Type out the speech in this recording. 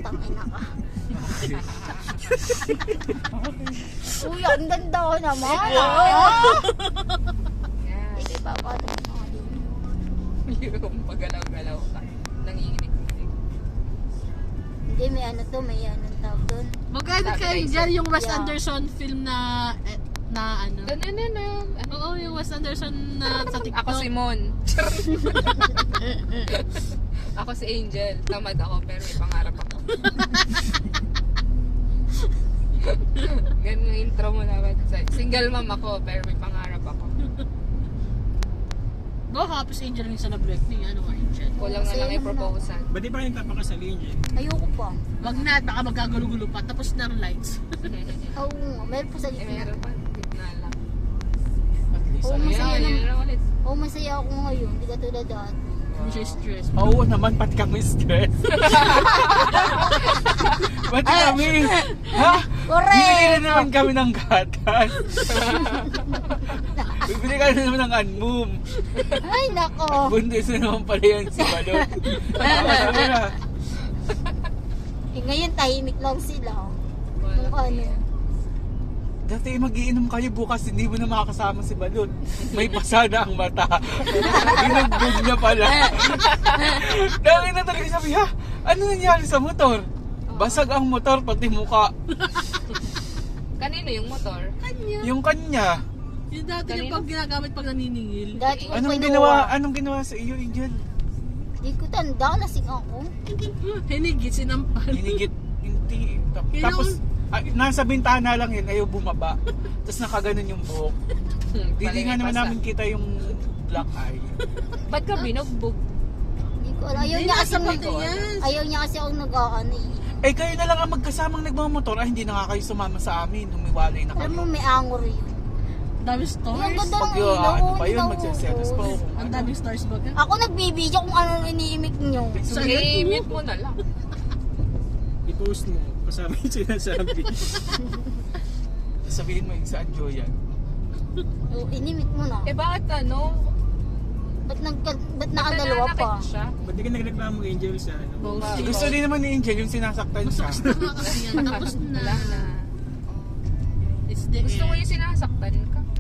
tangina ka. Uy, ang ganda ko naman. Yan. Sige, papatin mo. Yung pagalaw-galaw ka. Nanginginig. Hindi, may ano to, may ano tawag doon. Magkano kayo dyan yung Wes Yeah. Anderson film na ano? Dananana. Oo, yung Wes Anderson na sa TikTok. Ako si Mon. Ako si Angel. Tamad ako pero may pangarap ako. Ganun yung intro mo naman. Single mom ako pero may pangarap ako. Baka tapos Angel yung sa nag-breaking. Ano nga Angel? Kulang na lang yung proposal. Ba't di pa kayo nagpapakasalin dyan? Ayoko pa. Wag na, baka magkagulo-gulo pa. Tapos na ang lights. Oo nga, meron pa sa Eh, gitna. meron pa. Gitna lang. At least. Oo, ano masaya yan? Yun lang ulit. Oo, masaya ako ngayon. Hindi ka tulad dati. Hindi siya stress. Oo naman, pati kami stress. Pati kami. Ha? Correct! Bibili na naman kami ng gatas. Bibili ka na naman ng anmum. Ay, nako. Bundes na naman pala yan si Balot. Sabi na. Eh, ngayon, tahimik lang sila. Kung ano. Dati mag-iinom kayo bukas, hindi mo na makakasama si Balot. May pasada ang mata. Binugbog niya pala. Dami na talaga sabi, ha? Ano nangyari sa motor? Basag ang motor, pati muka. Kanino yung motor? Kanya. Yung kanya. Yung dati yung Kanino? pag ginagamit pag naniningil. Dati ko Anong ginawa sa iyo, Angel? Hindi ko tanda, lasing ako. Hinigit, sinampal. Hinigit, hindi. Kailangan- Tapos, nasa bintana lang yun, ayaw bumaba. Tapos nakaganon yung buhok. Hindi nga naman namin kita yung black eye. Ba't ka binugbog? Hindi ko alam. Ayaw Hindi, niya kasi nasa Matias. ayaw niya kasi ako nag-ano eh. Eh kayo na lang ang magkasamang nagmamotor, hindi na nga kayo sumama sa amin, humiwalay na Alam mo, kayo. may angor yun. Dami Yung stars. ganda Pag ng yun, ilaw. ano pa hindi yun, na magsaselos pa uubos. ako. Ang daming stars ba ka? Ako nagbibideo kung ano iniimik nyo. Sa I-mute mo na lang. I-post mo, kasama yung sinasabi. Sabihin mo yung saan Joyan. O, inimik mo na. Eh bakit ano? Ba't nakadalawa pa? Nananakit siya? Ba't di ka nagreklamo kay Angel sa ano? Bossy. Gusto din naman ni Angel yung sinasaktan siya. Gusto nga kasi yan. Tapos na. Wala na. It's the Gusto mo end. yung sinasaktan